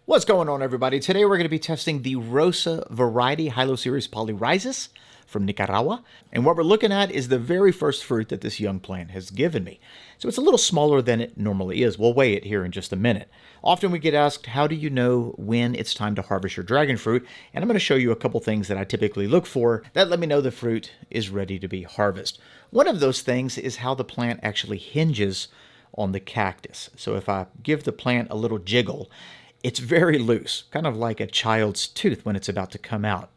What's going on, everybody? Today we're going to be testing the Rosa variety Hylocereus polyrhizus from Nicaragua. And what we're looking at is the very first fruit that this young plant has given me. So it's a little smaller than it normally is. We'll weigh it here in just a minute. Often we get asked, how do you know when it's time to harvest your dragon fruit? And I'm going to show you a couple things that I typically look for that let me know the fruit is ready to be harvested. One of those things is how the plant actually hinges on the cactus. So if I give the plant a little jiggle, it's very loose, kind of like a child's tooth when it's about to come out.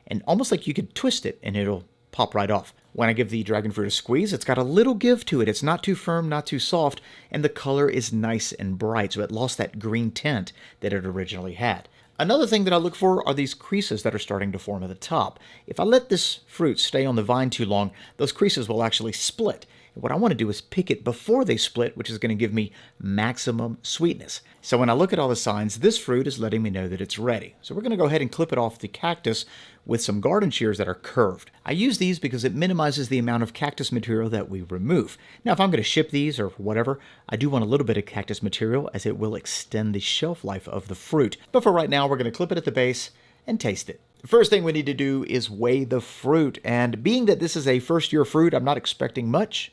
And almost like you could twist it and it'll pop right off. When I give the dragon fruit a squeeze, it's got a little give to it. It's not too firm, not too soft, and the color is nice and bright, so it lost that green tint that it originally had. Another thing that I look for are these creases that are starting to form at the top. If I let this fruit stay on the vine too long, those creases will actually split. What I want to do is pick it before they split, which is going to give me maximum sweetness. So when I look at all the signs, this fruit is letting me know that it's ready. So we're going to go ahead and clip it off the cactus with some garden shears that are curved. I use these because it minimizes the amount of cactus material that we remove. Now, if I'm going to ship these or whatever, I do want a little bit of cactus material as it will extend the shelf life of the fruit. But for right now, we're going to clip it at the base and taste it. The first thing we need to do is weigh the fruit. And being that this is a first-year fruit, I'm not expecting much.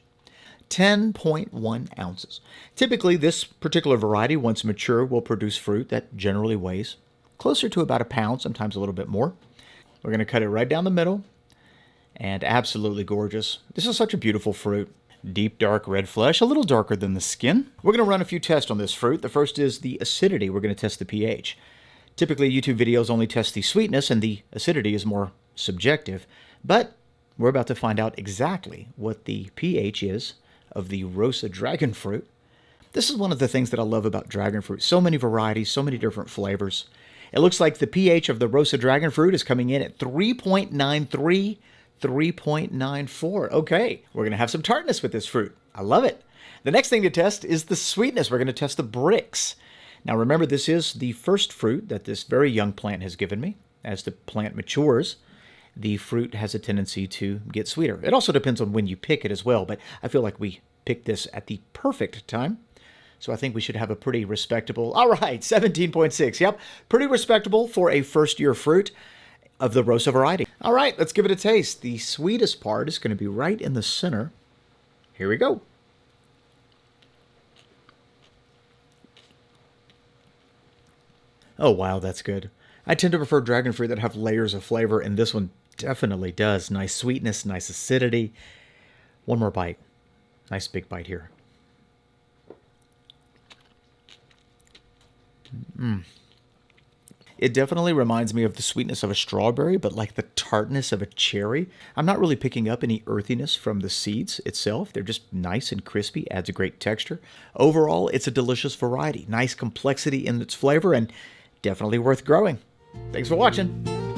10.1 ounces. Typically, this particular variety, once mature, will produce fruit that generally weighs closer to about a pound, sometimes a little bit more. We're going to cut it right down the middle, and absolutely gorgeous. This is such a beautiful fruit. Deep, dark red flesh, a little darker than the skin. We're going to run a few tests on this fruit. The first is the acidity. We're going to test the pH. Typically, YouTube videos only test the sweetness, and the acidity is more subjective, but we're about to find out exactly what the pH is of the Rosa dragon fruit. This is one of the things that I love about dragon fruit. So many varieties, so many different flavors. It looks like the pH of the Rosa dragon fruit is coming in at 3.93, 3.94. Okay, we're going to have some tartness with this fruit. I love it. The next thing to test is the sweetness. We're going to test the bricks. Now remember, this is the first fruit that this very young plant has given me. As the plant matures, the fruit has a tendency to get sweeter. It also depends on when you pick it as well, but I feel like we picked this at the perfect time. So I think we should have a pretty respectable, all right, 17.6. Yep, pretty respectable for a first-year fruit of the Rosa variety. All right, let's give it a taste. The sweetest part is going to be right in the center. Here we go. Oh, wow, that's good. I tend to prefer dragon fruit that have layers of flavor, and this one definitely does. Nice sweetness, nice acidity. One more bite. Nice big bite here. It definitely reminds me of the sweetness of a strawberry, but like the tartness of a cherry. I'm not really picking up any earthiness from the seeds itself. They're just nice and crispy, adds a great texture. Overall, it's a delicious variety. Nice complexity in its flavor, and definitely worth growing. Thanks for watching.